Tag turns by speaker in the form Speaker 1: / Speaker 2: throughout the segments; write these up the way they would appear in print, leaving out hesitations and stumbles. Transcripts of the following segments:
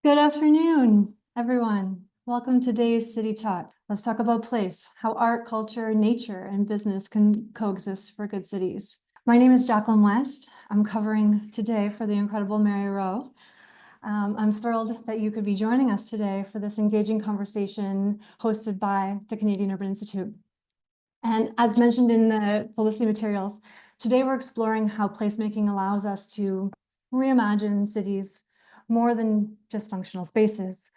Speaker 1: Good afternoon, everyone. Welcome to today's City Talk. Let's talk about place, how art, culture, nature, and business can coexist for good cities. My name is Jacqueline West. I'm covering today for the incredible Mary Rowe. I'm thrilled that you could be joining us today for this engaging conversation hosted by the Canadian Urban Institute. And as mentioned in the publicity materials, today we're exploring how placemaking allows us to reimagine cities more than just functional spaces.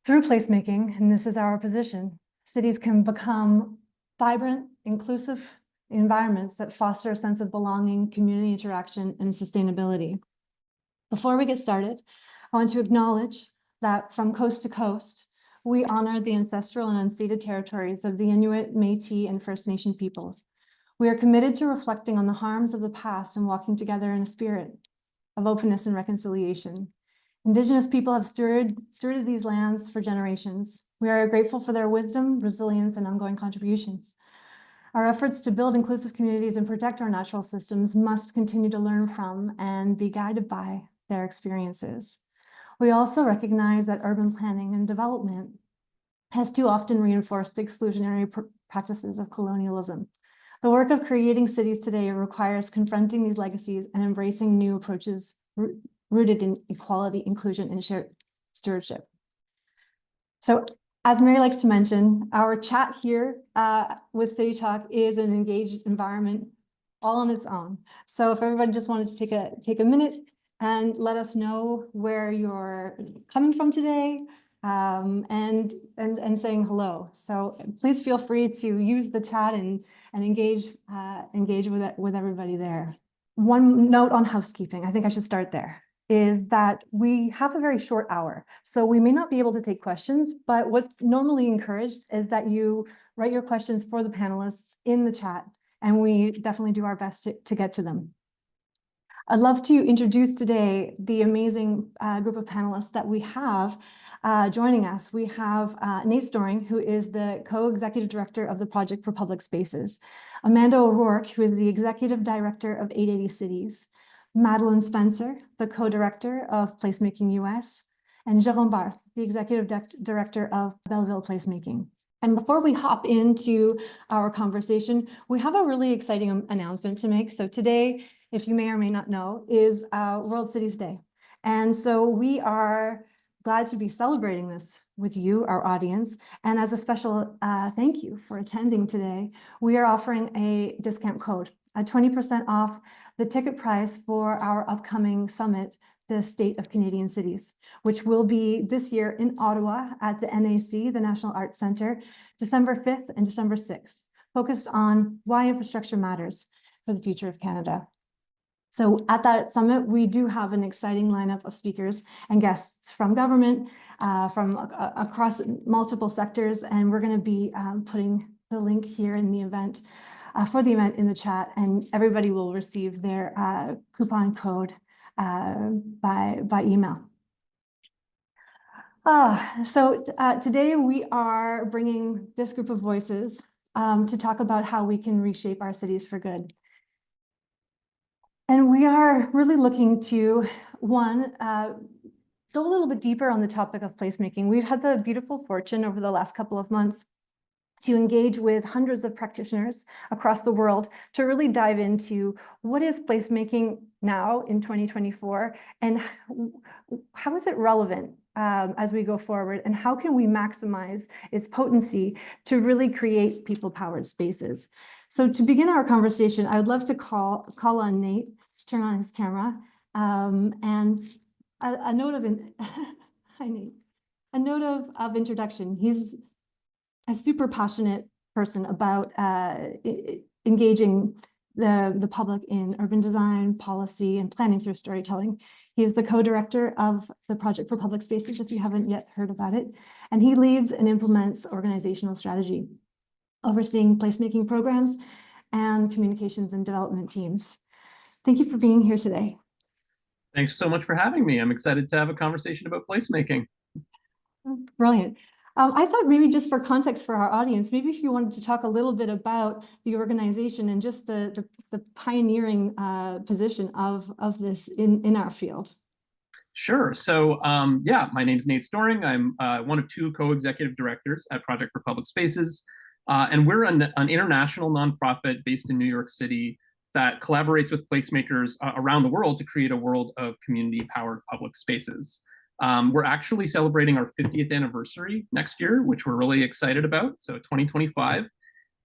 Speaker 1: Through placemaking, and this is our position, cities can become vibrant, inclusive environments that foster a sense of belonging, community interaction, and sustainability. Before we get started, I want to acknowledge that from coast to coast, we honor the ancestral and unceded territories of the Inuit, Métis, and First Nation peoples. We are committed to reflecting on the harms of the past and walking together in a spirit of openness and reconciliation. Indigenous people have stewarded these lands for generations. We are grateful for their wisdom, resilience, and ongoing contributions. Our efforts to build inclusive communities and protect our natural systems must continue to learn from and be guided by their experiences. We also recognize that urban planning and development has too often reinforced the exclusionary practices of colonialism. The work of creating cities today requires confronting these legacies and embracing new approaches rooted in equality, inclusion, and shared stewardship. So, as Mary likes to mention, our chat here with City Talk is an engaged environment all on its own. So if everybody just wanted to take a minute and let us know where you're coming from today, and saying hello. So please feel free to use the chat and engage with everybody there. One note on housekeeping, I think I should start there, is that we have a very short hour. So we may not be able to take questions, but what's normally encouraged is that you write your questions for the panelists in the chat, and we definitely do our best to get to them. I'd love to introduce today the amazing group of panelists that we have joining us. We have Nate Storing, who is the co-executive director of the Project for Public Spaces, Amanda O'Rourke, who is the executive director of 880 Cities, Madeline Spencer, the co-director of Placemaking US, and Jérôme Barth, the executive director of Belleville Placemaking. And before we hop into our conversation, we have a really exciting announcement to make. So today, if you may or may not know, is World Cities Day. And so we are glad to be celebrating this with you, our audience. And as a special thank you for attending today, we are offering a discount code, a 20% off the ticket price for our upcoming summit, the State of Canadian Cities, which will be this year in Ottawa at the NAC, the National Arts Centre, December 5th and December 6th, focused on why infrastructure matters for the future of Canada. So at that summit, we do have an exciting lineup of speakers and guests from government, from across multiple sectors, and we're going to be putting the link here in the event, for the event in the chat, and everybody will receive their coupon code by email. So today we are bringing this group of voices to talk about how we can reshape our cities for good. And we are really looking to, one, go a little bit deeper on the topic of placemaking. We've had the beautiful fortune over the last couple of months to engage with hundreds of practitioners across the world to really dive into what is placemaking now in 2024 and how is it relevant as we go forward, and how can we maximize its potency to really create people-powered spaces. So to begin our conversation, I would love to call on Nate to turn on his camera, and a note of hi Nate, a note of introduction. He's a super passionate person about engaging the public in urban design, policy, and planning through storytelling. He is the co-director of the Project for Public Spaces, if you haven't yet heard about it, and he leads and implements organizational strategy, overseeing placemaking programs and communications and development teams. Thank you for being here today.
Speaker 2: Thanks so much for having me. I'm excited to have a conversation about placemaking.
Speaker 1: Brilliant. I thought maybe just for context for our audience, maybe if you wanted to talk a little bit about the organization and just the pioneering position of this in our field.
Speaker 2: Sure. So, yeah, my name's Nate Storing. I'm one of two co-executive directors at Project for Public Spaces, and we're an international nonprofit based in New York City that collaborates with placemakers around the world to create a world of community-powered public spaces. We're actually celebrating our 50th anniversary next year, which we're really excited about. So, 2025.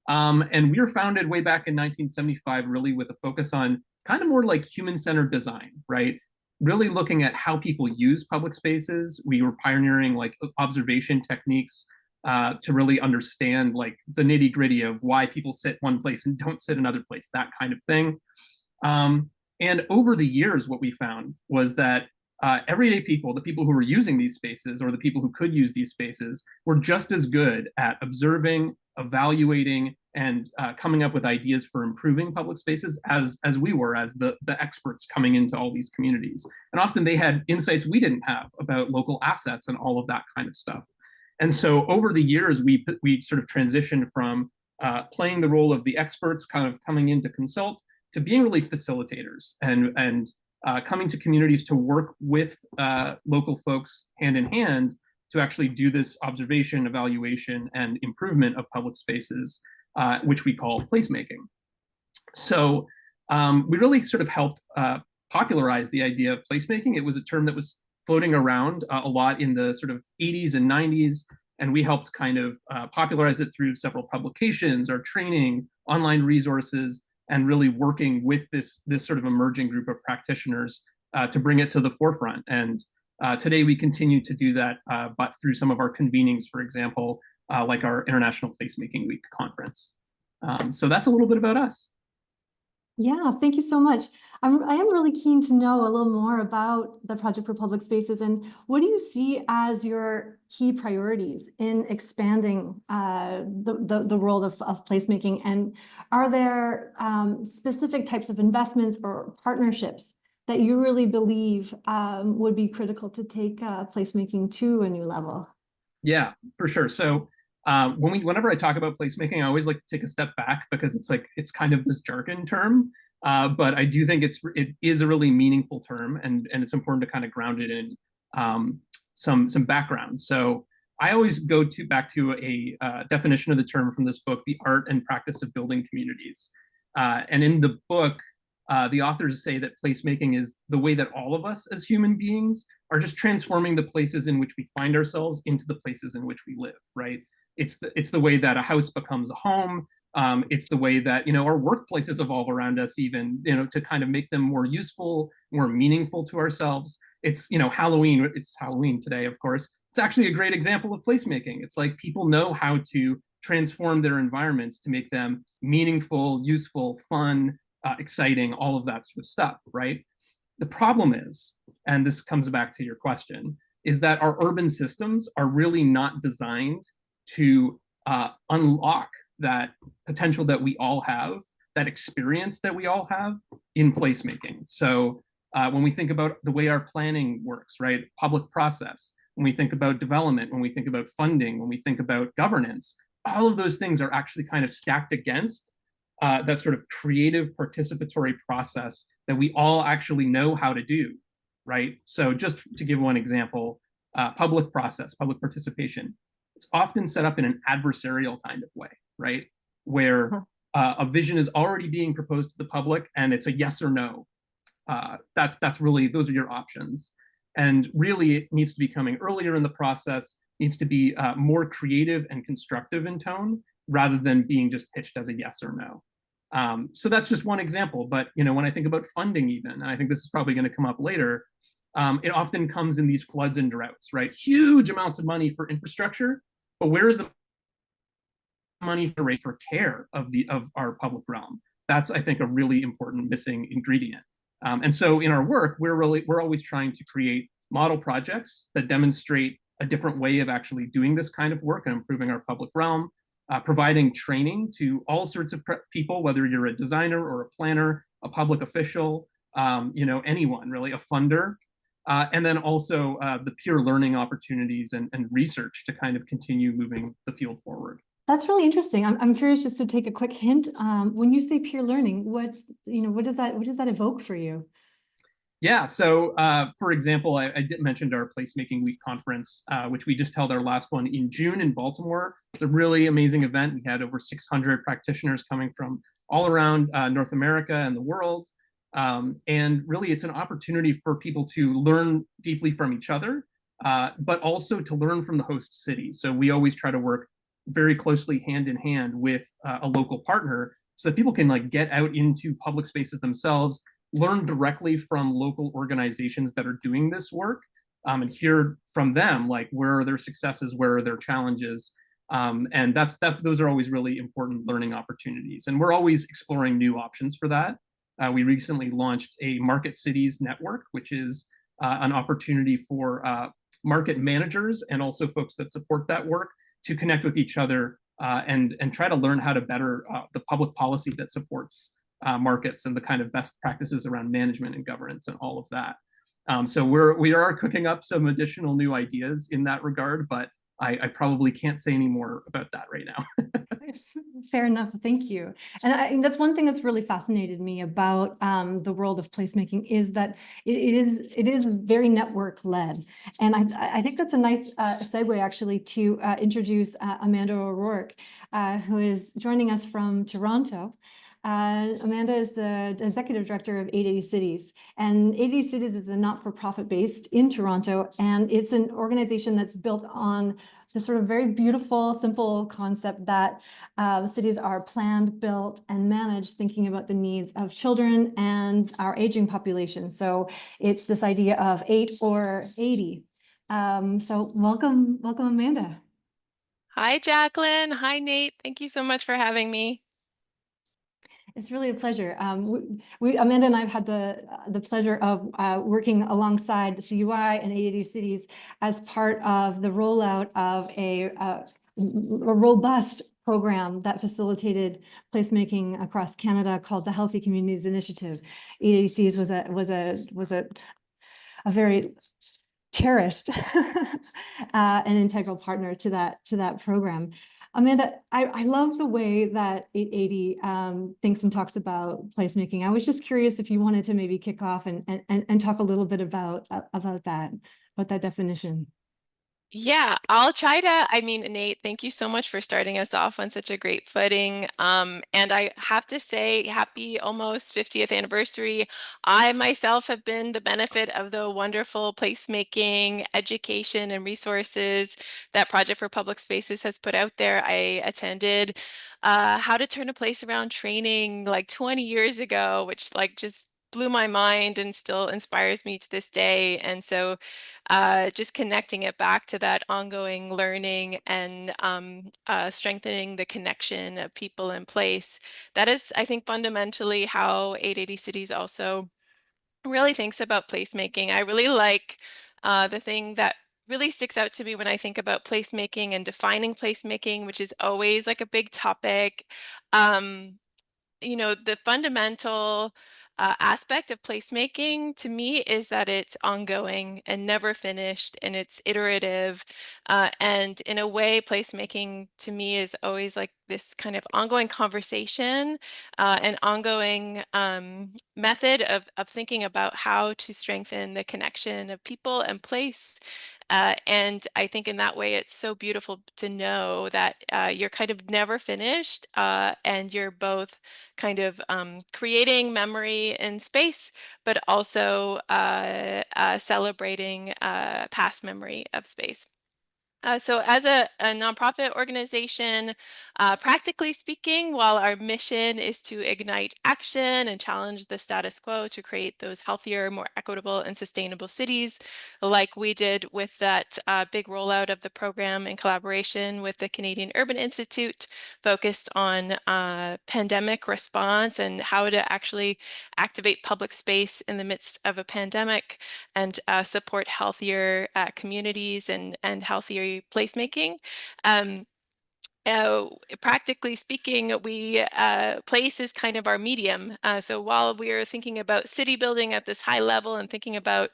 Speaker 2: And we were founded way back in 1975, really with a focus on kind of more like human-centered design, right? Really looking at how people use public spaces. We were pioneering like observation techniques to really understand like the nitty-gritty of why people sit one place and don't sit another place, that kind of thing. And over the years, what we found was that everyday people, the people who were using these spaces or the people who could use these spaces, were just as good at observing, evaluating, and coming up with ideas for improving public spaces as we were, as the experts coming into all these communities. And often they had insights we didn't have about local assets and all of that kind of stuff. And so over the years, we sort of transitioned from playing the role of the experts, kind of coming in to consult, to being really facilitators and coming to communities to work with local folks hand in hand to actually do this observation, evaluation, and improvement of public spaces, which we call placemaking. So we really sort of helped popularize the idea of placemaking. It was a term that was floating around a lot in the sort of 80s and 90s, and we helped kind of popularize it through several publications, our training, online resources, and really working with this sort of emerging group of practitioners to bring it to the forefront. And today we continue to do that, but through some of our convenings, for example, like our International Placemaking Week conference. So that's a little bit about us.
Speaker 1: Yeah, thank you so much. I am really keen to know a little more about the Project for Public Spaces, and what do you see as your key priorities in expanding the world of placemaking? And are there specific types of investments or partnerships that you really believe would be critical to take placemaking to a new level?
Speaker 2: Yeah, for sure. So whenever I talk about placemaking, I always like to take a step back because it's kind of this jargon term, but I do think it is a really meaningful term, and it's important to kind of ground it in some background. So I always go back to a definition of the term from this book, The Art and Practice of Building Communities. And in the book, the authors say that placemaking is the way that all of us as human beings are just transforming the places in which we find ourselves into the places in which we live, right? It's the way that a house becomes a home. It's the way that our workplaces evolve around us, even to kind of make them more useful, more meaningful to ourselves. It's Halloween. It's Halloween today, of course. It's actually a great example of placemaking. It's like people know how to transform their environments to make them meaningful, useful, fun, exciting, all of that sort of stuff, right? The problem is, and this comes back to your question, is that our urban systems are really not designed to unlock that potential that we all have, that experience that we all have in placemaking. So when we think about the way our planning works, right? Public process, when we think about development, when we think about funding, when we think about governance, all of those things are actually kind of stacked against that sort of creative participatory process that we all actually know how to do, right? So just to give one example, public process, public participation, it's often set up in an adversarial kind of way, right? Where a vision is already being proposed to the public and it's a yes or no. That's really, those are your options. And really it needs to be coming earlier in the process, needs to be more creative and constructive in tone rather than being just pitched as a yes or no. So that's just one example. But when I think about funding, even, and I think this is probably going to come up later, it often comes in these floods and droughts, right? Huge amounts of money for infrastructure, but where is the money for care of our public realm? That's, I think, a really important missing ingredient. And so in our work, we're always trying to create model projects that demonstrate a different way of actually doing this kind of work and improving our public realm, providing training to all sorts of people, whether you're a designer or a planner, a public official, anyone really, a funder, and then also the peer learning opportunities and research to kind of continue moving the field forward.
Speaker 1: That's really interesting. I'm curious just to take a quick hint. When you say peer learning, what does that evoke for you?
Speaker 2: Yeah. So, for example, I did mention our Placemaking Week conference, which we just held our last one in June in Baltimore. It's a really amazing event. We had over 600 practitioners coming from all around North America and the world. And really, it's an opportunity for people to learn deeply from each other, but also to learn from the host city. So we always try to work very closely hand in hand with a local partner so that people can like get out into public spaces themselves, learn directly from local organizations that are doing this work, and hear from them like where are their successes, where are their challenges. And those are always really important learning opportunities, and we're always exploring new options for that. We recently launched a Market Cities network, which is an opportunity for market managers and also folks that support that work to connect with each other, and try to learn how to better the public policy that supports markets and the kind of best practices around management and governance and all of that. So we are cooking up some additional new ideas in that regard, but I probably can't say any more about that right now.
Speaker 1: Fair enough. Thank you. And that's one thing that's really fascinated me about the world of placemaking is that it is very network led. And I think that's a nice segue actually to introduce Amanda O'Rourke, who is joining us from Toronto. Amanda is the executive director of 880 Cities, and 880 Cities is a not-for-profit based in Toronto, and it's an organization that's built on this sort of very beautiful, simple concept that cities are planned, built, and managed thinking about the needs of children and our aging population. So it's this idea of 8 or 80. So welcome, Amanda.
Speaker 3: Hi, Jacqueline. Hi, Nate. Thank you so much for having me.
Speaker 1: It's really a pleasure. Amanda and I have had the pleasure of working alongside the CUI and 880 Cities as part of the rollout of a robust program that facilitated placemaking across Canada called the Healthy Communities Initiative. 880 Cities was a very cherished an integral partner to that program. Amanda, I love the way that 880 thinks and talks about placemaking. I was just curious if you wanted to maybe kick off and talk a little bit about that definition.
Speaker 3: Yeah, I'll try to. Nate, thank you so much for starting us off on such a great footing. And I have to say, happy almost 50th anniversary. I myself have been the benefit of the wonderful placemaking, education, and resources that Project for Public Spaces has put out there. I attended How to Turn a Place Around training like 20 years ago, which like just blew my mind and still inspires me to this day. And so just connecting it back to that ongoing learning and strengthening the connection of people in place. That is, I think, fundamentally how 880 Cities also really thinks about placemaking. I really like the thing that really sticks out to me when I think about placemaking and defining placemaking, which is always like a big topic. Um, the fundamental aspect of placemaking to me is that it's ongoing and never finished and it's iterative. And in a way, placemaking to me is always like this kind of ongoing conversation, an ongoing method of thinking about how to strengthen the connection of people and place. And I think in that way, it's so beautiful to know that you're kind of never finished, and you're both kind of creating memory in space, but also celebrating past memory of space. So as a nonprofit organization, practically speaking, while our mission is to ignite action and challenge the status quo to create those healthier, more equitable and sustainable cities, like we did with that big rollout of the program in collaboration with the Canadian Urban Institute, focused on pandemic response and how to actually activate public space in the midst of a pandemic and support healthier communities and healthier placemaking. Um, Practically speaking, we place is kind of our medium. So while we are thinking about city building at this high level and thinking about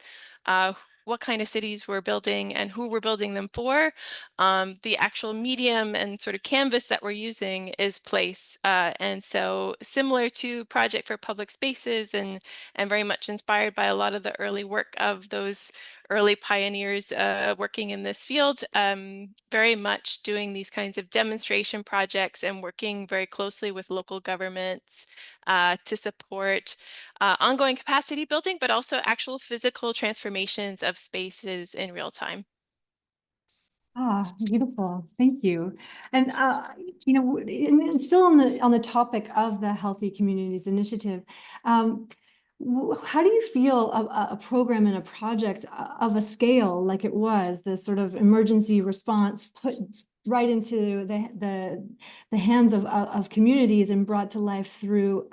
Speaker 3: what kind of cities we're building and who we're building them for. The actual medium and sort of canvas that we're using is place. And so similar to Project for Public Spaces and very much inspired by a lot of the early work of those early pioneers working in this field, very much doing these kinds of demonstration projects and working very closely with local governments to support ongoing capacity building, but also actual physical transformations of spaces in real time.
Speaker 1: Ah, beautiful. Thank you. And and still on the topic of the Healthy Communities Initiative, how do you feel a program and a project of a scale like it was, the sort of emergency response put right into the hands of communities and brought to life through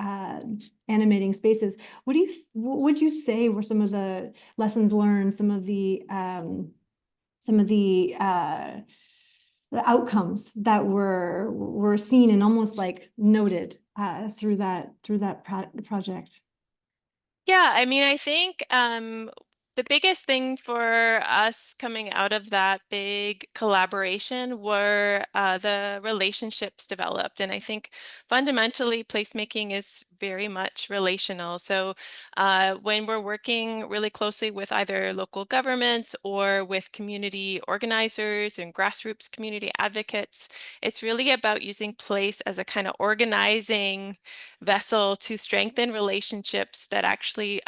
Speaker 1: animating spaces? What would you say were some of the lessons learned, some of the outcomes that were seen and almost like noted through that project?
Speaker 3: Yeah, I mean, I think the biggest thing for us coming out of that big collaboration were the relationships developed. And I think fundamentally, placemaking is very much relational. So when we're working really closely with either local governments or with community organizers and grassroots community advocates, it's really about using place as a kind of organizing vessel to strengthen relationships that actually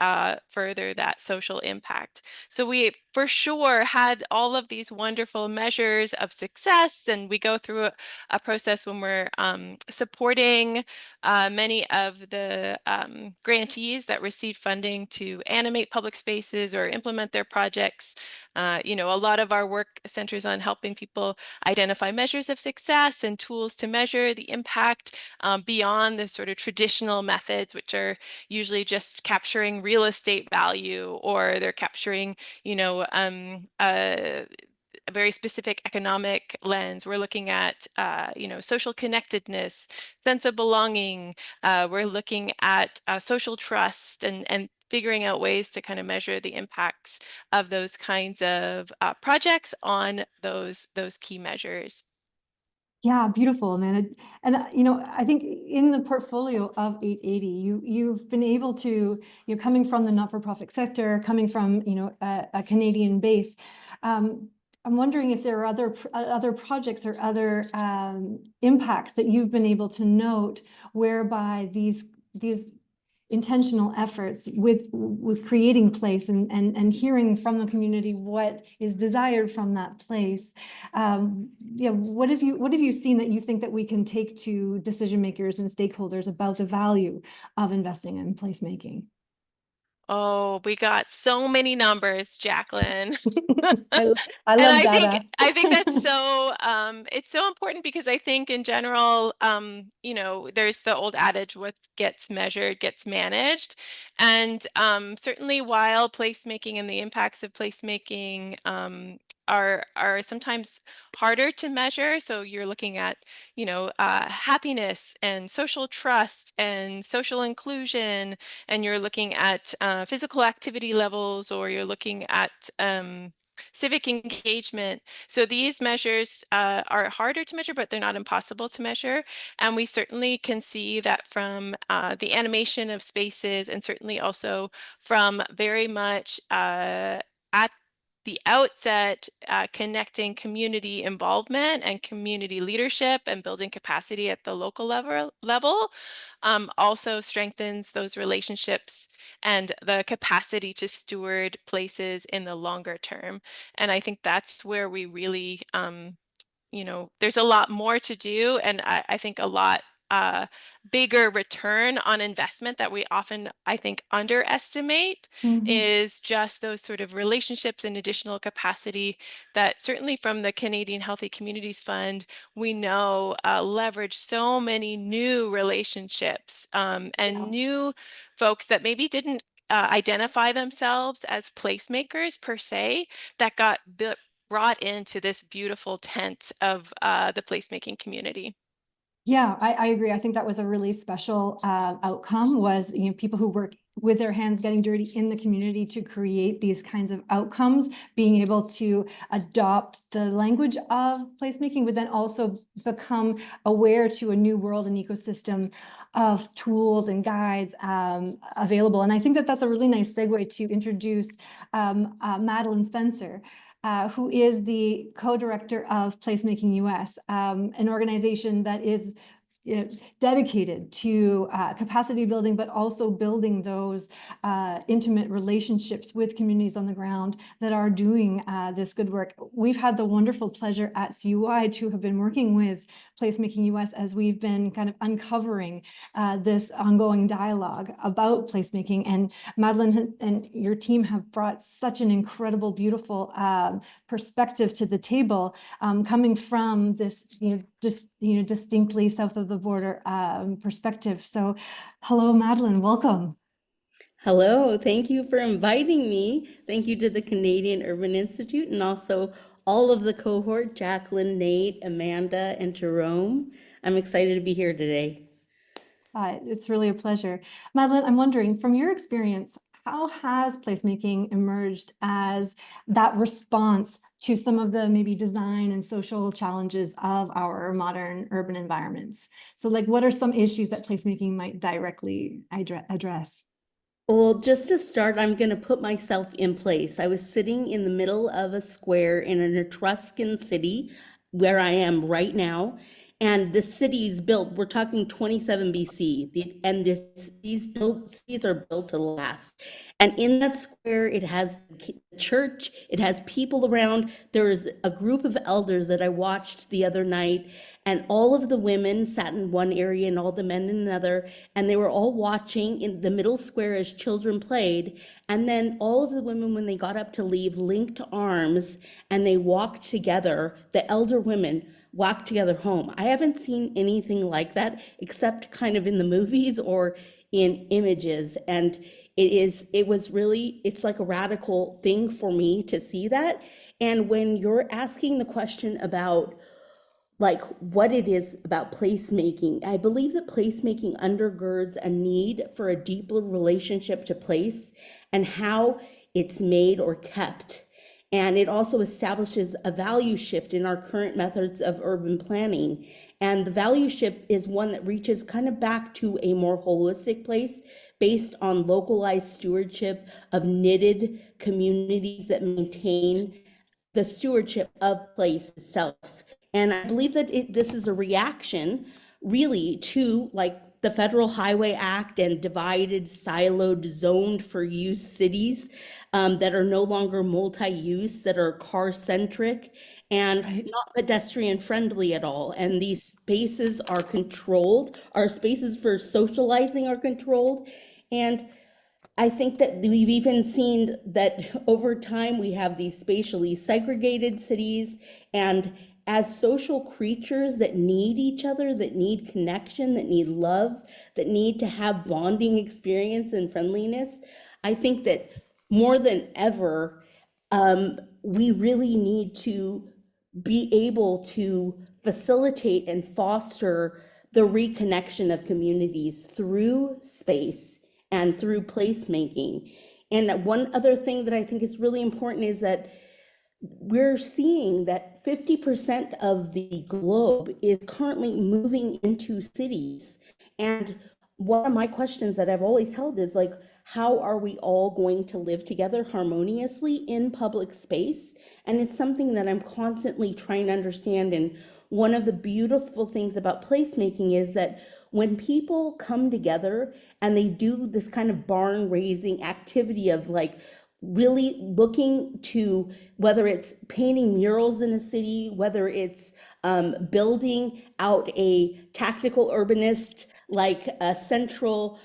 Speaker 3: further that social impact. So we for sure had all of these wonderful measures of success, and we go through a process when we're supporting many of the grantees that receive funding to animate public spaces or implement their projects. A lot of our work centers on helping people identify measures of success and tools to measure the impact beyond the sort of traditional methods, which are usually just capturing real estate value, or they're capturing, a very specific economic lens. We're looking at, social connectedness, sense of belonging. We're looking at social trust and figuring out ways to kind of measure the impacts of those kinds of projects on those key measures.
Speaker 1: Yeah, beautiful, man. I think in the portfolio of 880, you've been able to, coming from the not-for-profit sector, coming from, a Canadian base. I'm wondering if there are other projects or other impacts that you've been able to note whereby these intentional efforts with creating place and hearing from the community what is desired from that place. What have you seen that you think that we can take to decision makers and stakeholders about the value of investing in placemaking?
Speaker 3: Oh, we got so many numbers, Jacqueline.
Speaker 1: I, I
Speaker 3: And
Speaker 1: love
Speaker 3: I think
Speaker 1: data.
Speaker 3: that's so it's so important because I think in general, there's the old adage, what gets measured gets managed. And certainly while placemaking and the impacts of placemaking are sometimes harder to measure. So you're looking at, happiness and social trust and social inclusion, and you're looking at physical activity levels, or you're looking at civic engagement. So these measures are harder to measure, but they're not impossible to measure. And we certainly can see that from the animation of spaces, and certainly also from very much at the outset, connecting community involvement and community leadership and building capacity at the local level also strengthens those relationships and the capacity to steward places in the longer term. And I think that's where we really, there's a lot more to do, and I think a lot uh, bigger return on investment that we often, I think, underestimate
Speaker 1: Mhm.
Speaker 3: is just those sort of relationships and additional capacity that certainly from the Canadian Healthy Communities Fund, we know leverage so many new relationships and
Speaker 1: Yeah.
Speaker 3: new folks that maybe didn't identify themselves as placemakers per se, that got brought into this beautiful tent of the placemaking community.
Speaker 1: Yeah, I agree. I think that was a really special outcome was, people who work with their hands getting dirty in the community to create these kinds of outcomes, being able to adopt the language of placemaking, but then also become aware to a new world and ecosystem of tools and guides available. And I think that that's a really nice segue to introduce Madeline Spencer, who is the co-director of Placemaking US, an organization that is dedicated to capacity building, but also building those intimate relationships with communities on the ground that are doing this good work. We've had the wonderful pleasure at CUI to have been working with Placemaking US as we've been kind of uncovering this ongoing dialogue about placemaking. And Madeline and your team have brought such an incredible, beautiful perspective to the table, coming from this, distinctly south of the border perspective. So, hello, Madeline, welcome.
Speaker 4: Hello, thank you for inviting me. Thank you to the Canadian Urban Institute and also all of the cohort, Jacqueline, Nate, Amanda, and Jerome. I'm excited to be here today.
Speaker 1: It's really a pleasure. Madeline, I'm wondering, from your experience, how has placemaking emerged as that response to some of the maybe design and social challenges of our modern urban environments? So like, what are some issues that placemaking might directly address?
Speaker 4: Well, just to start, I'm going to put myself in place. I was sitting in the middle of a square in an Etruscan city where I am right now. And the city's built, we're talking 27 BC, and cities are built to last. And in that square, it has the church, it has people around. There's a group of elders that I watched the other night, and all of the women sat in one area and all the men in another, and they were all watching in the middle square as children played. And then all of the women, when they got up to leave, linked arms and they walked together, the elder women walk together home. I haven't seen anything like that except kind of in the movies or in images. And it's like a radical thing for me to see that. And when you're asking the question about like what it is about placemaking, I believe that placemaking undergirds a need for a deeper relationship to place and how it's made or kept. And it also establishes a value shift in our current methods of urban planning. And the value shift is one that reaches kind of back to a more holistic place based on localized stewardship of knitted communities that maintain the stewardship of place itself. And I believe that this is a reaction really to like the Federal Highway Act and divided, siloed, zoned for use cities that are no longer multi-use, that are car-centric and
Speaker 1: Right.
Speaker 4: not pedestrian friendly at all. And these spaces are controlled, our spaces for socializing are controlled. And I think that we've even seen that over time we have these spatially segregated cities, and as social creatures that need each other, that need connection, that need love, that need to have bonding experience and friendliness, I think that more than ever, we really need to be able to facilitate and foster the reconnection of communities through space and through placemaking. And one other thing that I think is really important is that we're seeing that 50% of the globe is currently moving into cities. And one of my questions that I've always held is like, how are we all going to live together harmoniously in public space? And it's something that I'm constantly trying to understand. And one of the beautiful things about placemaking is that when people come together and they do this kind of barn raising activity of like really looking to whether it's painting murals in a city, whether it's building out a tactical urbanist like a central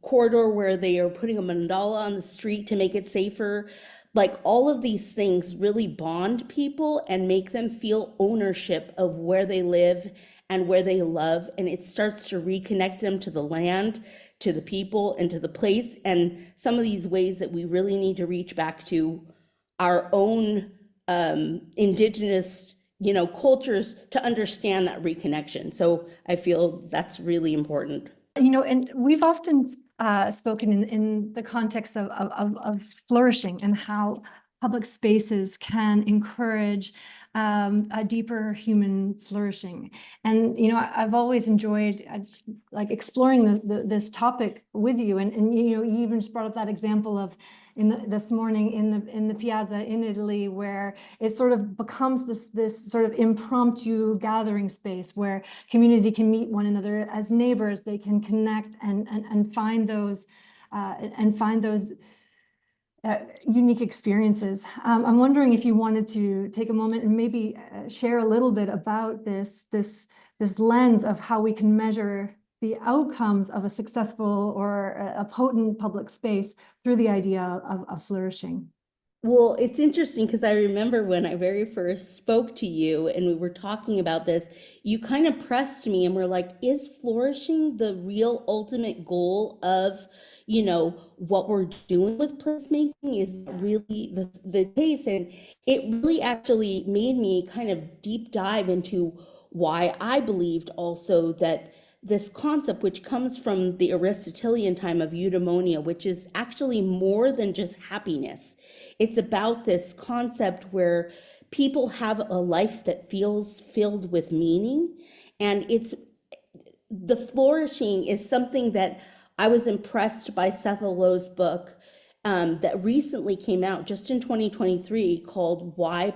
Speaker 4: corridor where they are putting a mandala on the street to make it safer. Like all of these things really bond people and make them feel ownership of where they live and where they love. And it starts to reconnect them to the land, to the people, and to the place. And some of these ways that we really need to reach back to our own indigenous cultures to understand that reconnection. So I feel that's really important.
Speaker 1: And we've often spoken in the context of flourishing and how public spaces can encourage a deeper human flourishing. And I've always enjoyed like exploring this topic with you. And you even just brought up that example of this morning in the piazza in Italy, where it sort of becomes this sort of impromptu gathering space where community can meet one another as neighbors. They can connect and find those unique experiences. I'm wondering if you wanted to take a moment and maybe share a little bit about this lens of how we can measure the outcomes of a successful or a potent public space through the idea of flourishing.
Speaker 4: Well, it's interesting because I remember when I very first spoke to you and we were talking about this, you kind of pressed me and were like, is flourishing the real ultimate goal of, what we're doing with placemaking? Is that really the case? And it really actually made me kind of deep dive into why I believed also that this concept, which comes from the Aristotelian time of eudaimonia, which is actually more than just happiness. It's about this concept where people have a life that feels filled with meaning. And the flourishing is something that I was impressed by Seth Lowe's book that recently came out just in 2023 called Why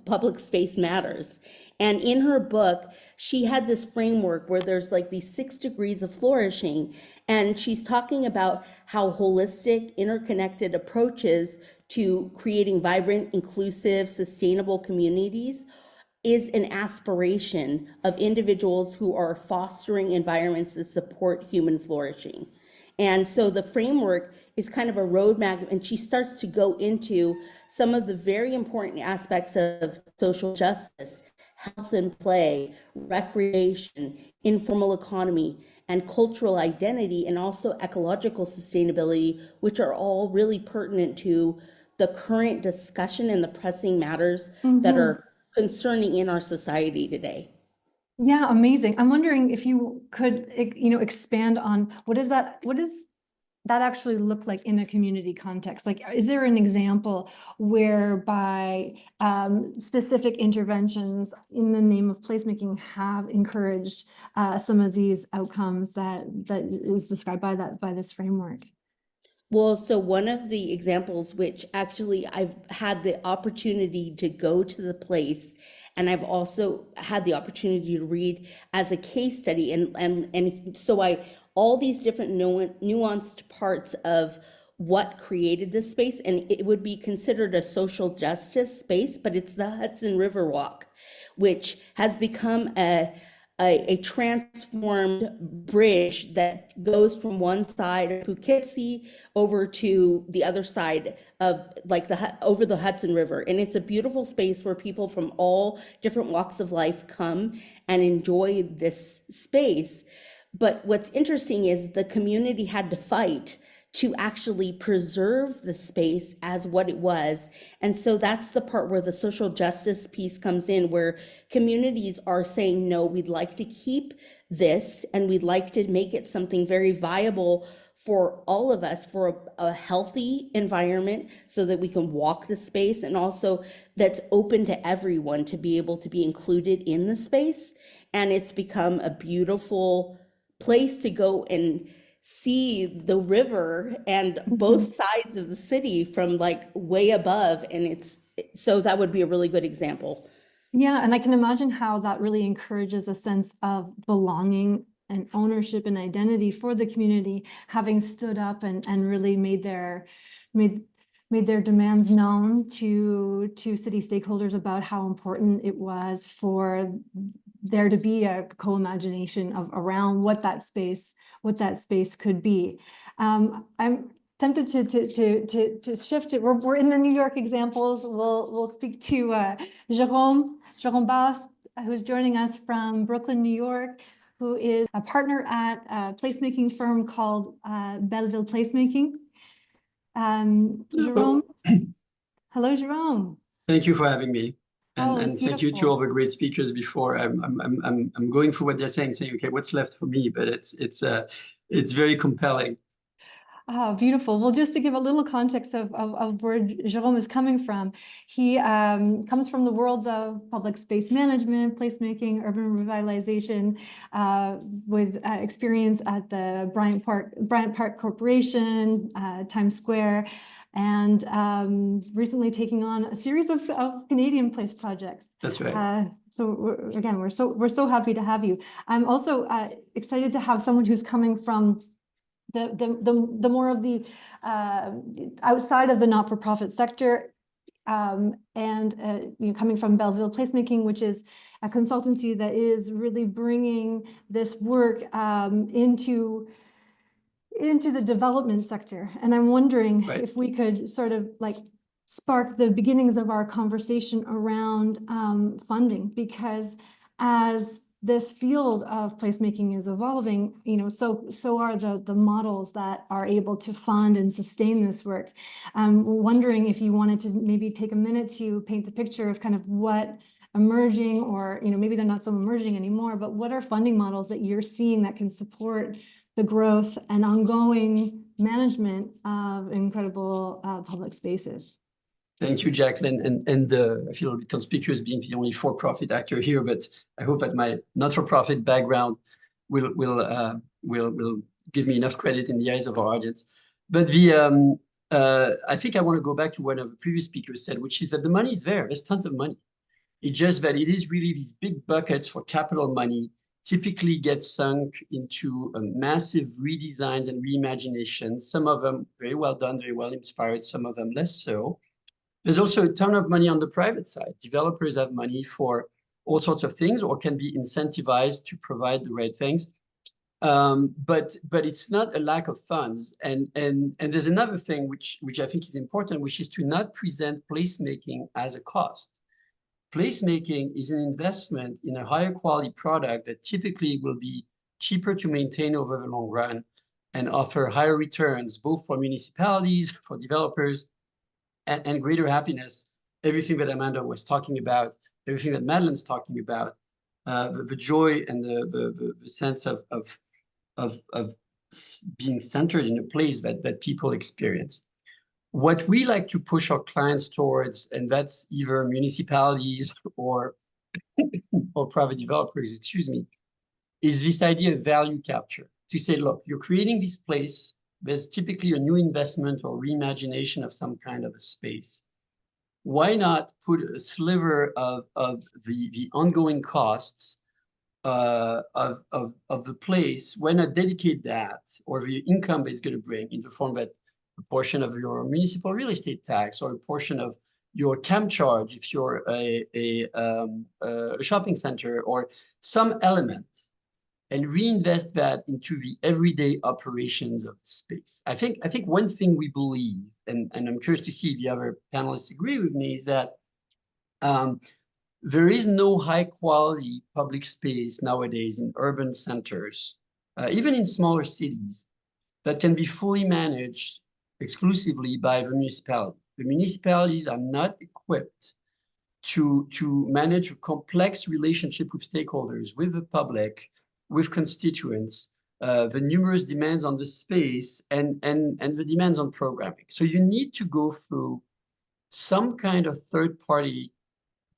Speaker 4: Public Space Matters. And in her book, she had this framework where there's like these 6 degrees of flourishing. And she's talking about how holistic, interconnected approaches to creating vibrant, inclusive, sustainable communities is an aspiration of individuals who are fostering environments that support human flourishing. And so the framework is kind of a roadmap, and she starts to go into some of the very important aspects of social justice, health and play, recreation, informal economy, and cultural identity, and also ecological sustainability, which are all really pertinent to the current discussion and the pressing matters that are concerning in our society today.
Speaker 1: Yeah, amazing. I'm wondering if you could, expand on what does that actually look like in a community context? Like, is there an example whereby specific interventions in the name of placemaking have encouraged some of these outcomes that is described by this framework?
Speaker 4: Well, so one of the examples, which actually I've had the opportunity to go to the place, and I've also had the opportunity to read as a case study, and so all these different nuanced parts of what created this space, and it would be considered a social justice space, but it's the Hudson River Walk, which has become a transformed bridge that goes from one side of Poughkeepsie over to the other side of over the Hudson River. And it's a beautiful space where people from all different walks of life come and enjoy this space. But what's interesting is the community had to fight to actually preserve the space as what it was. And so that's the part where the social justice piece comes in, where communities are saying, no, we'd like to keep this and we'd like to make it something very viable for all of us, for a healthy environment so that we can walk the space, and also that's open to everyone to be able to be included in the space. And it's become a beautiful place to go and see the river and both sides of the city from like way above. And so that would be a really good example.
Speaker 1: Yeah, and I can imagine how that really encourages a sense of belonging and ownership and identity for the community, having stood up and really made their demands known to city stakeholders about how important it was for there to be a co-imagination around what that space could be. I'm tempted to shift it. We're in the New York examples. We'll speak to Jerome Bath, who's joining us from Brooklyn, New York, who is a partner at a placemaking firm called Belleville Placemaking. Jerome. Hello, Jerome.
Speaker 5: Thank you for having me.
Speaker 1: Oh, it's
Speaker 5: And thank you to
Speaker 1: beautiful.
Speaker 5: all the great speakers before. I'm going through what they're saying, okay, what's left for me? But it's very compelling.
Speaker 1: Ah, beautiful. Well, just to give a little context of where Jérôme is coming from, he comes from the worlds of public space management, placemaking, urban revitalization, with experience at the Bryant Park Corporation, Times Square, and recently taking on a series of Canadian place projects.
Speaker 5: That's right.
Speaker 1: Again, we're so happy to have you. I'm also excited to have someone who's coming from the more of the outside of the not-for-profit sector, and coming from Belleville Placemaking, which is a consultancy that is really bringing this work into the development sector. And I'm wondering
Speaker 5: Right.
Speaker 1: if we could sort of like spark the beginnings of our conversation around funding, because as this field of placemaking is evolving, so are the models that are able to fund and sustain this work. Wondering if you wanted to maybe take a minute to paint the picture of kind of what emerging, or maybe they're not so emerging anymore, but what are funding models that you're seeing that can support the growth and ongoing management of incredible public spaces?
Speaker 5: Thank you, Jacqueline. And I feel a bit conspicuous being the only for-profit actor here, but I hope that my not-for-profit background will give me enough credit in the eyes of our audience. But I think I want to go back to what one of the previous speakers said, which is that the money is there. There's tons of money. It's just that it is really these big buckets for capital money typically get sunk into massive redesigns and reimaginations. Some of them very well done, very well inspired, some of them less so. There's also a ton of money on the private side. Developers have money for all sorts of things, or can be incentivized to provide the right things. But it's not a lack of funds. And there's another thing which I think is important, which is to not present placemaking as a cost. Placemaking is an investment in a higher quality product that typically will be cheaper to maintain over the long run and offer higher returns, both for municipalities, for developers, and greater happiness. Everything that Amanda was talking about, everything that Madeleine's talking about, the joy and the sense of being centered in a place that people experience. What we like to push our clients towards, and that's either municipalities or private developers, excuse me, is this idea of value capture. To say, look, you're creating this place, there's typically a new investment or reimagination of some kind of a space. Why not put a sliver of the ongoing costs of the place? Why not dedicate that, or the income that it's going to bring, in the form that a portion of your municipal real estate tax, or a portion of your camp charge if you're a shopping center, or some element, and reinvest that into the everyday operations of the space. I think one thing we believe, and I'm curious to see if the other panelists agree with me, is that there is no high quality public space nowadays in urban centers, even in smaller cities, that can be fully managed exclusively by the municipality. The municipalities are not equipped to manage a complex relationship with stakeholders, with the public, with constituents, the numerous demands on the space, and the demands on programming. So you need to go through some kind of third-party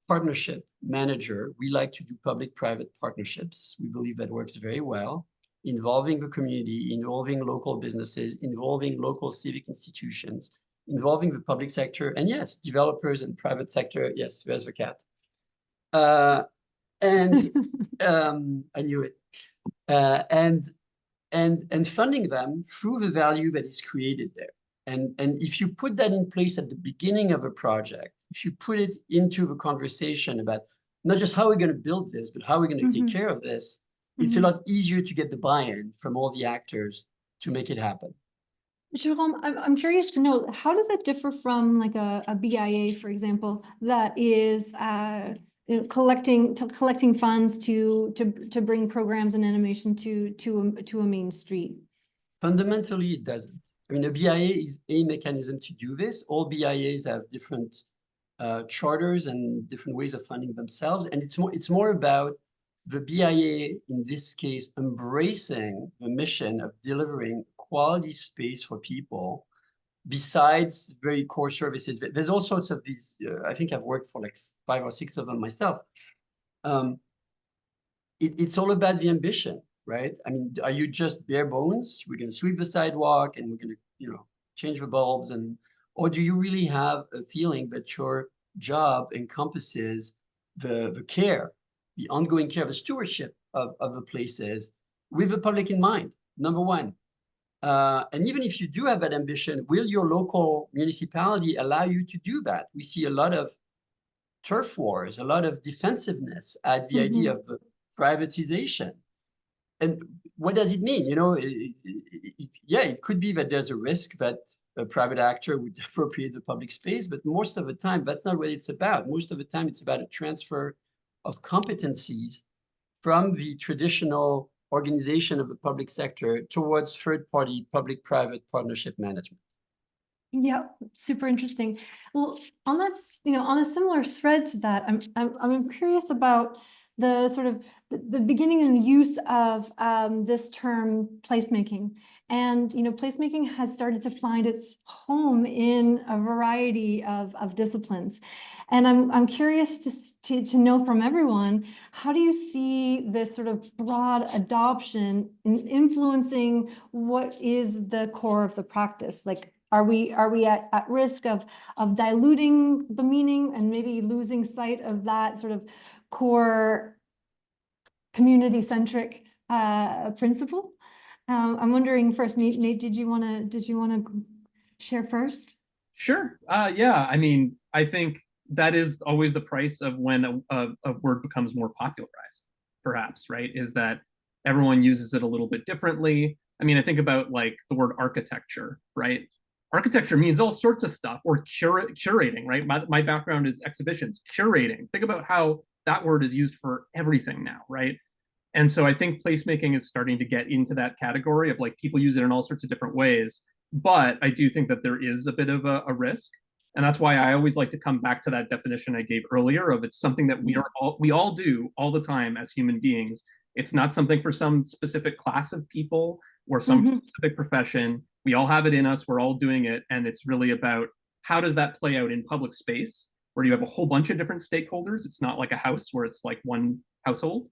Speaker 5: partnership manager. We like to do public-private partnerships. We believe that works very well, involving the community, involving local businesses, involving local civic institutions, involving the public sector, and yes, developers and private sector. Yes, there's the cat. I knew it. And funding them through the value that is created there. And if you put that in place at the beginning of a project, if you put it into the conversation about not just how we're going to build this, but how we're going to take care of this, it's a lot easier to get the buy-in from all the actors to make it happen.
Speaker 1: Jérôme, I'm curious to know, how does that differ from like a BIA, for example, that is collecting funds to bring programs and animation to a main street?
Speaker 5: Fundamentally, it doesn't. I mean, a BIA is a mechanism to do this. All BIAs have different charters and different ways of funding themselves. And it's more about the BIA, in this case, embracing the mission of delivering quality space for people besides very core services. There's all sorts of these, I think I've worked for like 5 or 6 of them myself. It's all about the ambition, right? I mean, are you just bare bones? We're going to sweep the sidewalk and we're going to, change the bulbs, or do you really have a feeling that your job encompasses the care, the ongoing care, the stewardship of the places with the public in mind, number one. And even if you do have that ambition, will your local municipality allow you to do that? We see a lot of turf wars, a lot of defensiveness at the idea of privatization. And what does it mean? It could be that there's a risk that a private actor would appropriate the public space, but most of the time, that's not what it's about. Most of the time, it's about a transfer of competencies from the traditional organization of the public sector towards third-party public-private partnership management.
Speaker 1: Yeah, super interesting. Well, on that, on a similar thread to that, I'm curious about the sort of the beginning and the use of this term placemaking. And placemaking has started to find its home in a variety of disciplines. And I'm curious to know from everyone, how do you see this sort of broad adoption in influencing what is the core of the practice? Like, are we at risk of diluting the meaning and maybe losing sight of that sort of core community-centric principle? I'm wondering first, Nate, did you want to share first?
Speaker 2: Sure. Yeah. I mean, I think that is always the price of when a word becomes more popularized, perhaps, right? Is that everyone uses it a little bit differently. I mean, I think about like the word architecture, right? Architecture means all sorts of stuff, or curating, right? My background is exhibitions, curating. Think about how that word is used for everything now, right? And so I think placemaking is starting to get into that category of like people use it in all sorts of different ways. But I do think that there is a bit of a risk. And that's why I always like to come back to that definition I gave earlier of it's something that we all do all the time as human beings. It's not something for some specific class of people or some specific profession. We all have it in us. We're all doing it. And it's really about how does that play out in public space where you have a whole bunch of different stakeholders. It's not like a house where it's like one household.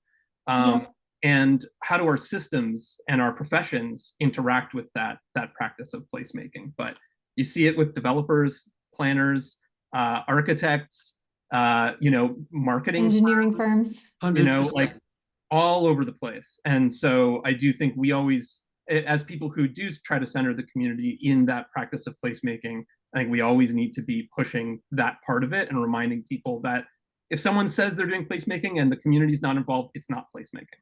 Speaker 2: And how do our systems and our professions interact with that practice of placemaking? But you see it with developers, planners, architects, marketing
Speaker 1: engineering firms,
Speaker 2: like all over the place. And so I do think we always, as people who do try to center the community in that practice of placemaking, I think we always need to be pushing that part of it and reminding people that if someone says they're doing placemaking and the community's not involved, it's not placemaking.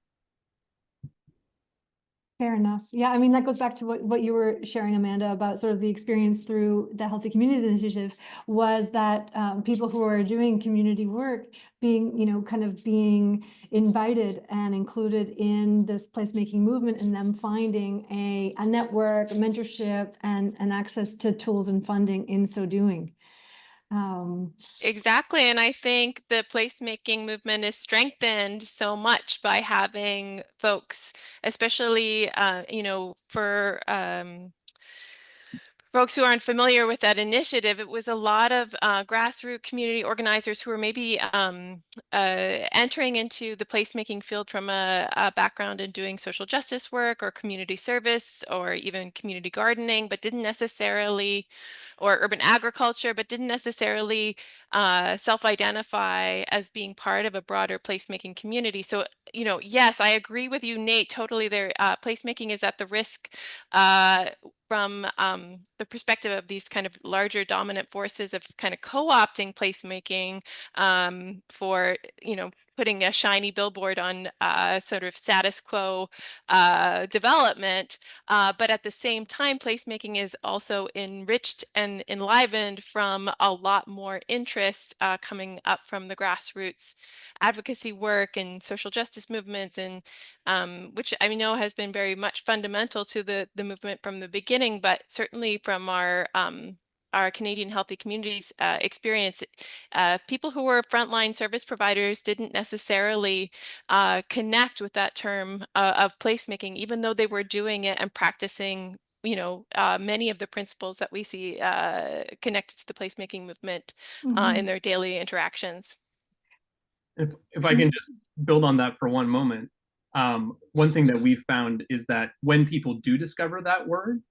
Speaker 1: Fair enough. Yeah, I mean, that goes back to what you were sharing, Amanda, about sort of the experience through the Healthy Communities Initiative, was that people who are doing community work being, kind of being invited and included in this placemaking movement, and them finding a network, a mentorship, and access to tools and funding in so doing.
Speaker 3: Exactly. And I think the placemaking movement is strengthened so much by having folks, especially, for folks who aren't familiar with that initiative, it was a lot of grassroots community organizers who were maybe entering into the placemaking field from a background in doing social justice work or community service or even community gardening, but didn't necessarily, or urban agriculture, but didn't necessarily self-identify as being part of a broader placemaking community. So, yes, I agree with you, Nate, totally. There, placemaking is at the risk from the perspective of these kind of larger dominant forces of kind of co-opting placemaking for, putting a shiny billboard on sort of status quo development. But at the same time, placemaking is also enriched and enlivened from a lot more interest coming up from the grassroots advocacy work and social justice movements, and which I know has been very much fundamental to the movement from the beginning, but certainly from our our Canadian Healthy Communities experience, people who were frontline service providers didn't necessarily connect with that term of placemaking, even though they were doing it and practicing, many of the principles that we see connected to the placemaking movement in their daily interactions.
Speaker 2: If I can just build on that for one moment, one thing that we've found is that when people do discover that word,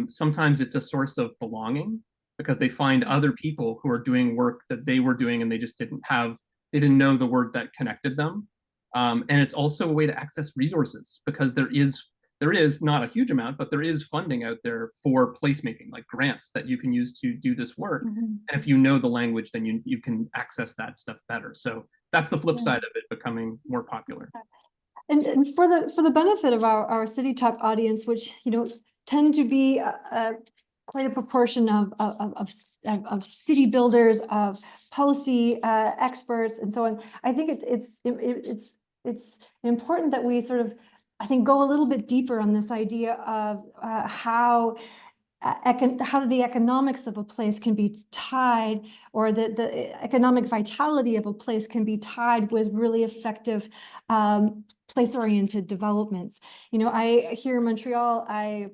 Speaker 2: sometimes it's a source of belonging because they find other people who are doing work that they were doing and they just they didn't know the word that connected them. And it's also a way to access resources because there is not a huge amount, but there is funding out there for placemaking, like grants that you can use to do this work. And if you know the language, then you can access that stuff better. So that's the flip side of it becoming more popular.
Speaker 1: And for the benefit of our CityTalk audience, which tend to be quite a proportion of city builders, of policy experts, and so on, I think it's important that we sort of, I think, go a little bit deeper on this idea of how the economics of a place can be tied, or the economic vitality of a place can be tied with really effective place-oriented developments. I here in Montreal, I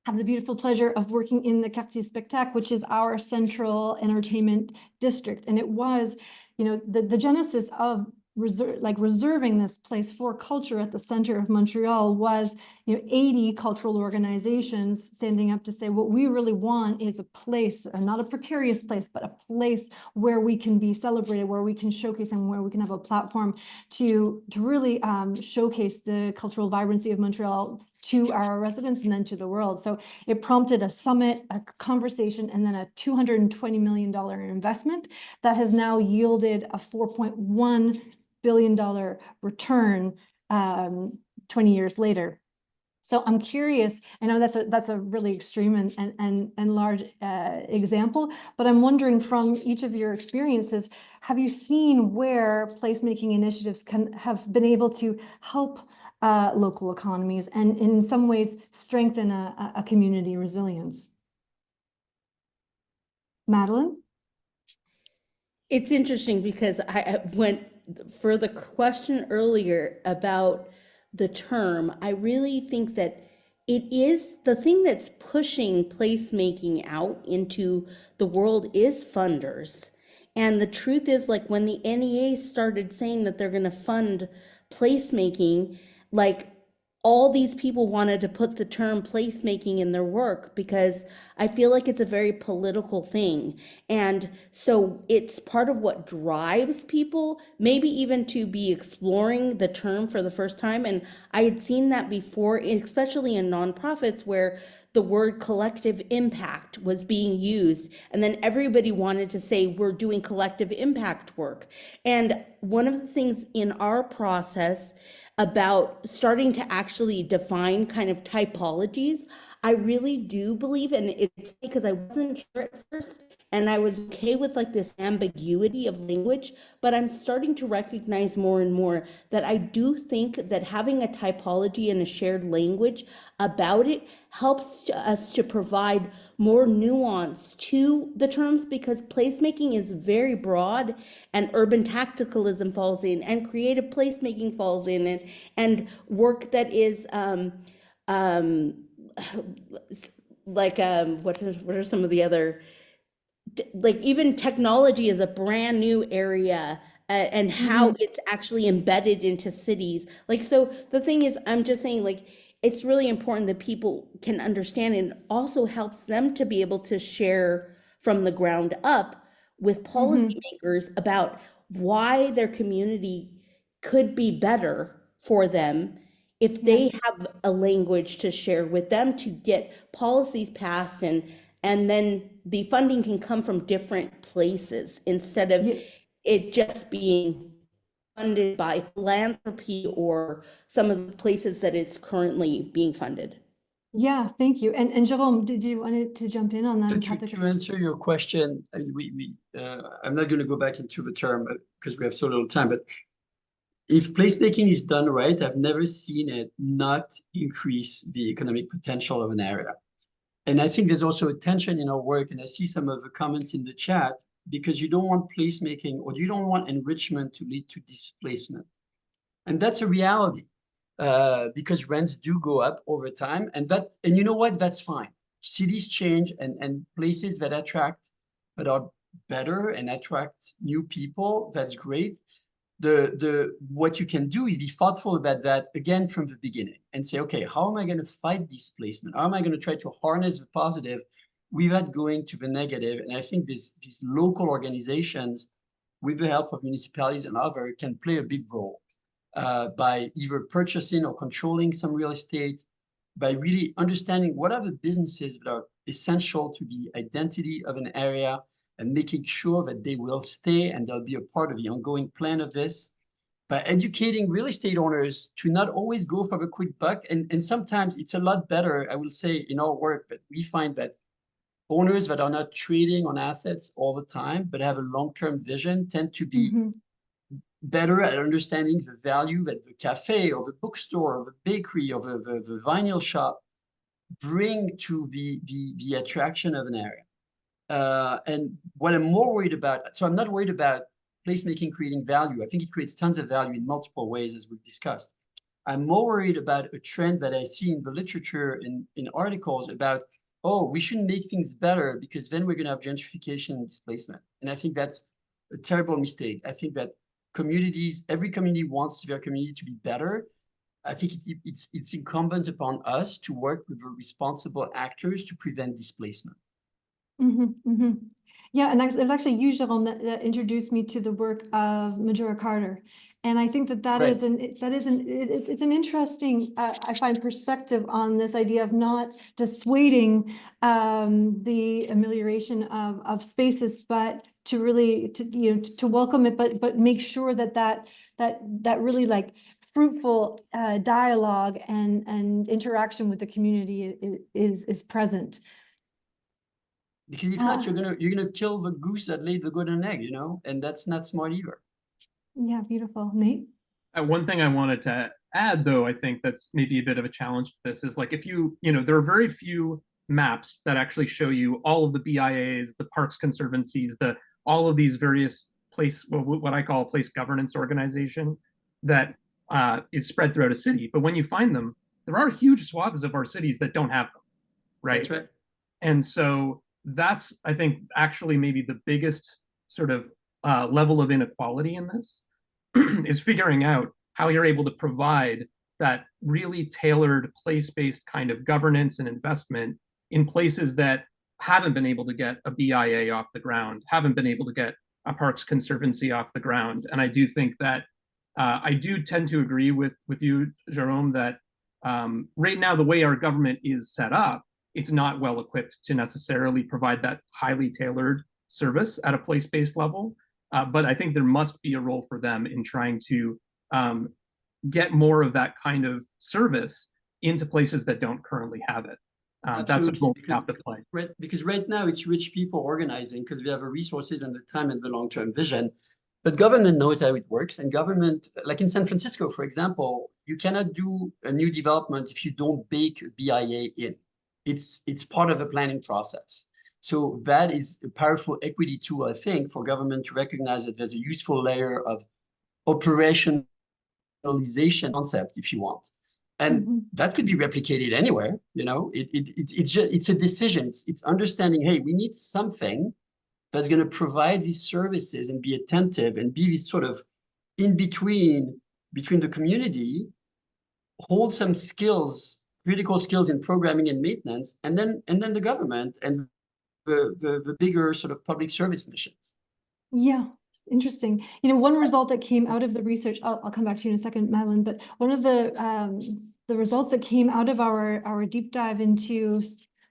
Speaker 1: have the beautiful pleasure of working in the Quartier Spectacle, which is our central entertainment district. And it was, the genesis of reserving this place for culture at the center of Montreal was 80 cultural organizations standing up to say what we really want is a place, not a precarious place, but a place where we can be celebrated, where we can showcase, and where we can have a platform to really showcase the cultural vibrancy of Montreal to our residents and then to the world. So it prompted a summit, a conversation, and then a $220 million investment that has now yielded a $4.1 billion return 20 years later. So I'm curious, I know that's a really extreme and large example, but I'm wondering, from each of your experiences, have you seen where placemaking initiatives have been able to help local economies and in some ways strengthen a community resilience? Madeline?
Speaker 4: It's interesting because I went for the question earlier about the term. I really think that it is the thing that's pushing placemaking out into the world is funders. And the truth is, like, when the NEA started saying that they're going to fund placemaking, like, all these people wanted to put the term placemaking in their work because I feel like it's a very political thing. And so it's part of what drives people, maybe even to be exploring the term for the first time. And I had seen that before, especially in nonprofits, where the word collective impact was being used. And then everybody wanted to say, we're doing collective impact work. And one of the things in our process about starting to actually define kind of typologies, I really do believe, and it's because I wasn't sure at first, and I was okay with like this ambiguity of language, but I'm starting to recognize more and more that I do think that having a typology and a shared language about it helps us to provide more nuance to the terms, because placemaking is very broad, and urban tacticalism falls in, and creative placemaking falls in, and work that is what are some of the other, like, even technology is a brand new area, and how it's actually embedded into cities. Like, so the thing is, I'm just saying, like, it's really important that people can understand, and also helps them to be able to share from the ground up with policymakers about why their community could be better for them if they have a language to share with them to get policies passed, and then the funding can come from different places instead of it just being funded by philanthropy or some of the places that it's currently being funded.
Speaker 1: Yeah, thank you. And Jerome, did you want to jump in on that topic?
Speaker 5: To answer your question, I'm not going to go back into the term because we have so little time, but if placemaking is done right, I've never seen it not increase the economic potential of an area. And I think there's also a tension in our work, and I see some of the comments in the chat, because you don't want placemaking or you don't want enrichment to lead to displacement. And that's a reality, because rents do go up over time. And you know what, that's fine. Cities change, and places that are better and attract new people, that's great. What you can do is be thoughtful about that again from the beginning and say, okay, how am I going to fight displacement? How am I going to try to harness the positive without going to the negative? And I think these local organizations, with the help of municipalities and others, can play a big role by either purchasing or controlling some real estate, by really understanding what are the businesses that are essential to the identity of an area, and making sure that they will stay and they'll be a part of the ongoing plan of this, by educating real estate owners to not always go for the quick buck. And sometimes it's a lot better, I will say, in our work, but we find that owners that are not trading on assets all the time, but have a long-term vision, tend to be better at understanding the value that the cafe or the bookstore or the bakery or the vinyl shop bring to the attraction of an area. And what I'm more worried about, so I'm not worried about placemaking creating value. I think it creates tons of value in multiple ways, as we've discussed. I'm more worried about a trend that I see in the literature, in articles about, oh, we shouldn't make things better because then we're going to have gentrification and displacement. And I think that's a terrible mistake. I think that every community wants their community to be better. I think it's incumbent upon us to work with the responsible actors to prevent displacement.
Speaker 1: Yeah, and it was actually you, Jérôme, that introduced me to the work of Majora Carter, and I think that
Speaker 5: Right.
Speaker 1: it's an interesting, I find, perspective on this idea of not dissuading the amelioration of spaces, but to really to welcome it, but make sure that really like fruitful dialogue and interaction with the community is present.
Speaker 5: Because if not, you're gonna kill the goose that laid the golden egg, and that's not smart either.
Speaker 1: Yeah, beautiful. Nate?
Speaker 2: One thing I wanted to add, though, I think that's maybe a bit of a challenge to this is like if there are very few maps that actually show you all of the BIAs, the parks conservancies, all of these various what I call a place governance organization that is spread throughout a city. But when you find them, there are huge swaths of our cities that don't have them, right?
Speaker 5: That's right.
Speaker 2: And so that's, I think, actually maybe the biggest sort of level of inequality in this is figuring out how you're able to provide that really tailored place-based kind of governance and investment in places that haven't been able to get a BIA off the ground, haven't been able to get a Parks Conservancy off the ground. And I do think that I do tend to agree with you, Jérôme, that right now the way our government is set up, it's not well equipped to necessarily provide that highly tailored service at a place-based level. But I think there must be a role for them in trying to get more of that kind of service into places that don't currently have it. That's a role we have to play.
Speaker 5: Right, because right now it's rich people organizing because they have the resources and the time and the long-term vision. But government knows how it works, and government, like in San Francisco, for example, you cannot do a new development if you don't bake a BIA in. It's part of the planning process. So that is a powerful equity tool, I think, for government to recognize that there's a useful layer of operationalization concept, if you want. And that could be replicated anywhere, it's a decision. It's understanding, hey, we need something that's going to provide these services and be attentive and be this sort of in between the community, hold some skills, critical skills in programming and maintenance, and then the government and the bigger sort of public service missions.
Speaker 1: Yeah, interesting. One result that came out of the research, I'll come back to you in a second, Madeline, but one of the results that came out of our deep dive into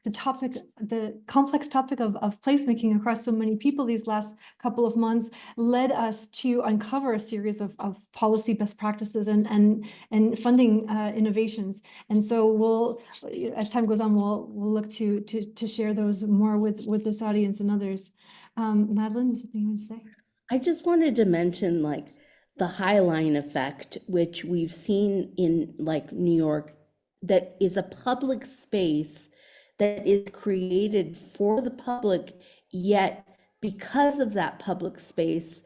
Speaker 1: the complex topic of placemaking across so many people these last couple of months led us to uncover a series of policy best practices and funding innovations. And so as time goes on, we'll look to share those more with this audience and others. Madeline, is there something you want to say?
Speaker 4: I just wanted to mention the High Line effect, which we've seen in New York, that is a public space that is created for the public, yet because of that public space,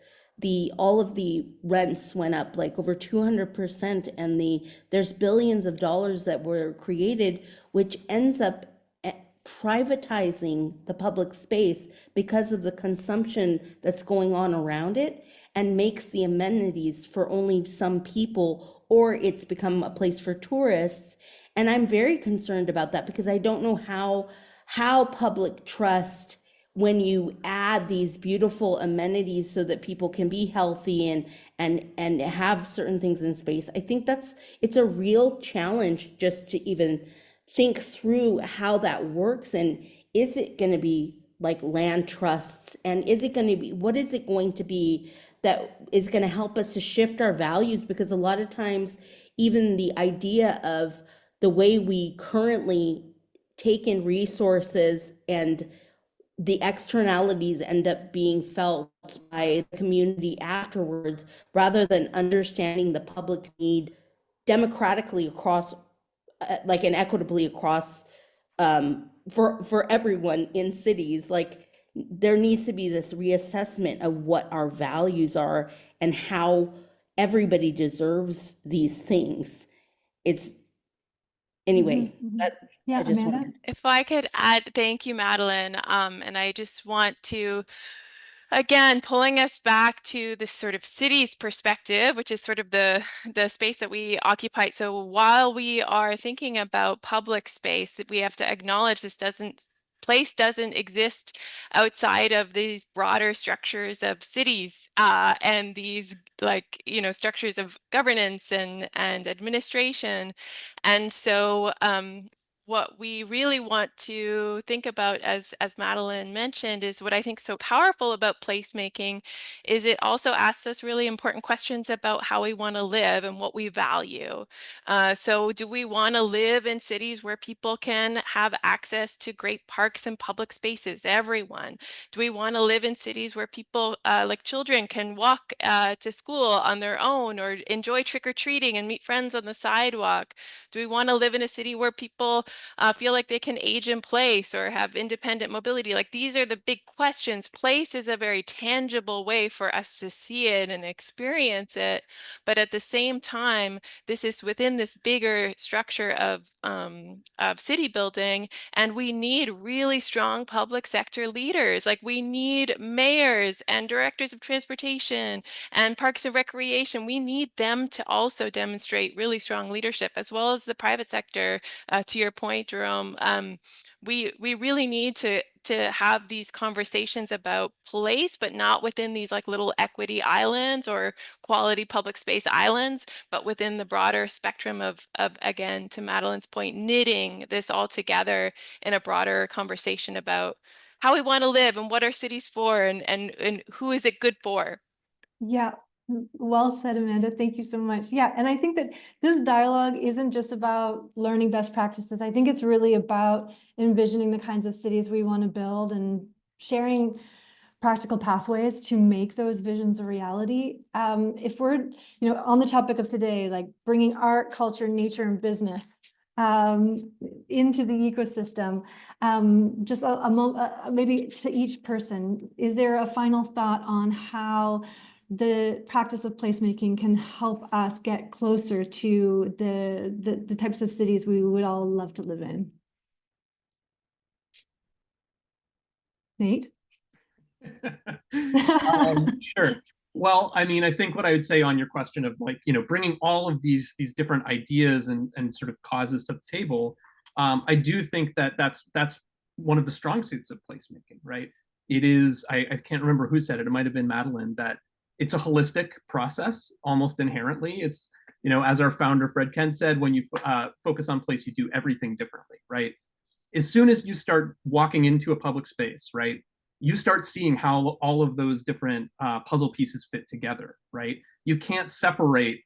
Speaker 4: all of the rents went up like over 200%, and there's billions of dollars that were created, which ends up privatizing the public space because of the consumption that's going on around it, and makes the amenities for only some people, or it's become a place for tourists. And I'm very concerned about that, because I don't know how public trust, when you add these beautiful amenities so that people can be healthy and have certain things in space. I think it's a real challenge just to even think through how that works. And is it going to be like land trusts, and what is it going to be that is going to help us to shift our values? Because a lot of times, even the idea of the way we currently take in resources and the externalities end up being felt by the community afterwards, rather than understanding the public need democratically across, like, and equitably across, for everyone in cities. Like, there needs to be this reassessment of what our values are and how everybody deserves these things. Anyway,
Speaker 1: Yeah,
Speaker 4: I just
Speaker 1: Amanda?
Speaker 4: wanted.
Speaker 3: If I could add, thank you, Madeline. And I just want to, again, pulling us back to this sort of city's perspective, which is sort of the space that we occupy. So while we are thinking about public space, that we have to acknowledge place doesn't exist outside of these broader structures of cities, and these, like, structures of governance and administration. And so what we really want to think about, as Madeline mentioned, is what I think so powerful about placemaking is it also asks us really important questions about how we want to live and what we value. So do we want to live in cities where people can have access to great parks and public spaces, everyone? Do we want to live in cities where people, like children, can walk to school on their own, or enjoy trick-or-treating and meet friends on the sidewalk? Do we want to live in a city where people feel like they can age in place or have independent mobility? Like, these are the big questions. Place is a very tangible way for us to see it and experience it. But at the same time, this is within this bigger structure of city building, and we need really strong public sector leaders. Like, we need mayors and directors of transportation and parks and recreation. We need them to also demonstrate really strong leadership, as well as the private sector. To your point, Jerome, we really need to have these conversations about place, but not within these like little equity islands or quality public space islands, but within the broader spectrum of again, to Madeline's point, knitting this all together in a broader conversation about how we want to live and what are cities for, and who is it good for.
Speaker 1: Yeah, well said, Amanda. Thank you so much. Yeah, and I think that this dialogue isn't just about learning best practices. I think it's really about envisioning the kinds of cities we want to build and sharing practical pathways to make those visions a reality. If we're, on the topic of today, like bringing art, culture, nature, and business into the ecosystem, just maybe to each person, is there a final thought on how the practice of placemaking can help us get closer to the types of cities we would all love to live in? Nate?
Speaker 2: Sure. Well, I mean, I think what I would say on your question of, like, bringing all of these different ideas and sort of causes to the table, I do think that that's one of the strong suits of placemaking, right? It is, I can't remember who said it, it might have been Madeline, that it's a holistic process almost inherently. It's, as our founder Fred Kent said, when you focus on place, you do everything differently, right? As soon as you start walking into a public space, right, you start seeing how all of those different puzzle pieces fit together, right? You can't separate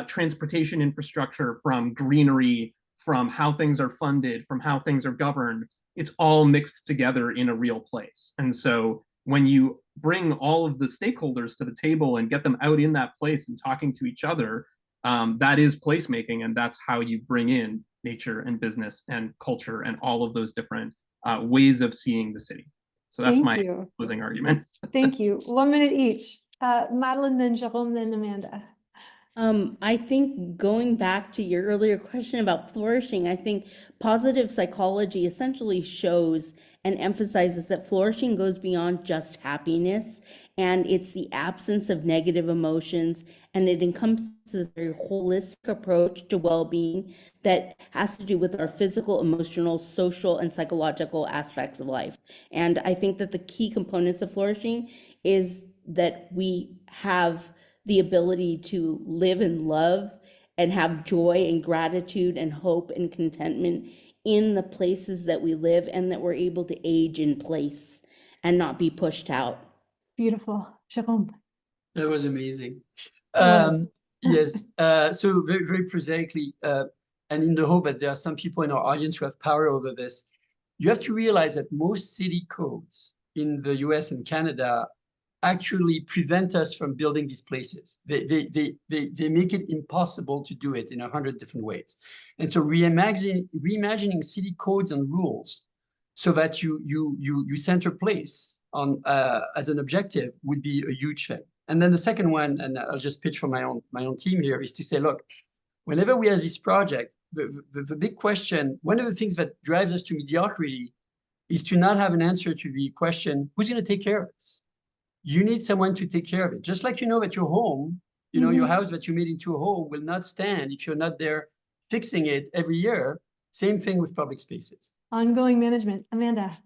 Speaker 2: transportation infrastructure from greenery, from how things are funded, from how things are governed. It's all mixed together in a real place. And so when you bring all of the stakeholders to the table and get them out in that place and talking to each other, that is placemaking, and that's how you bring in nature and business and culture and all of those different ways of seeing the city. So that's
Speaker 1: Thank
Speaker 2: my
Speaker 1: you.
Speaker 2: closing argument.
Speaker 1: Thank you. 1 minute each. Madeline, then Jerome, then Amanda.
Speaker 4: I think going back to your earlier question about flourishing, I think positive psychology essentially shows and emphasizes that flourishing goes beyond just happiness, and it's the absence of negative emotions, and it encompasses a holistic approach to well-being that has to do with our physical, emotional, social, and psychological aspects of life. And I think that the key components of flourishing is that we have the ability to live and love and have joy and gratitude and hope and contentment in the places that we live, and that we're able to age in place and not be pushed out.
Speaker 1: Beautiful. Jerome.
Speaker 5: That was amazing.
Speaker 1: was.
Speaker 5: Yes. So very, very prosaically, and in the hope that there are some people in our audience who have power over this, you have to realize that most city codes in the US and Canada actually prevent us from building these places. They make it impossible to do it in 100 different ways. And so reimagining city codes and rules so that you center place on as an objective would be a huge thing. And then the second one, and I'll just pitch for my own team here, is to say, look, whenever we have this project, the big question, one of the things that drives us to mediocrity is to not have an answer to the question, who's going to take care of this? You need someone to take care of it. Just like you know that your home, your house that you made into a home will not stand if you're not there fixing it every year. Same thing with public spaces.
Speaker 1: Ongoing management. Amanda.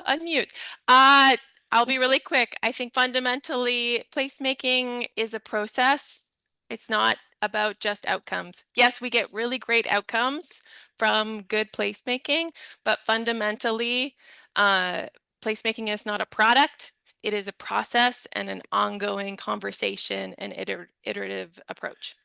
Speaker 3: Unmute. I'll be really quick. I think fundamentally placemaking is a process. It's not about just outcomes. Yes, we get really great outcomes from good placemaking, but fundamentally, placemaking is not a product. It is a process and an ongoing conversation and iterative approach.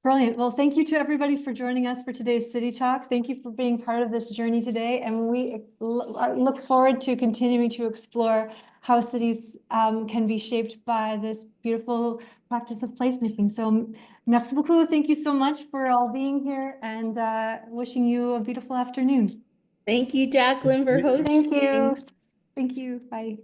Speaker 1: Brilliant. Well, thank you to everybody for joining us for today's City Talk. Thank you for being part of this journey today. And we look forward to continuing to explore how cities can be shaped by this beautiful practice of placemaking. So merci beaucoup. Thank you so much for all being here, and wishing you a beautiful afternoon.
Speaker 4: Thank you, Jacqueline, for hosting.
Speaker 1: Thank you. Thank you. Bye.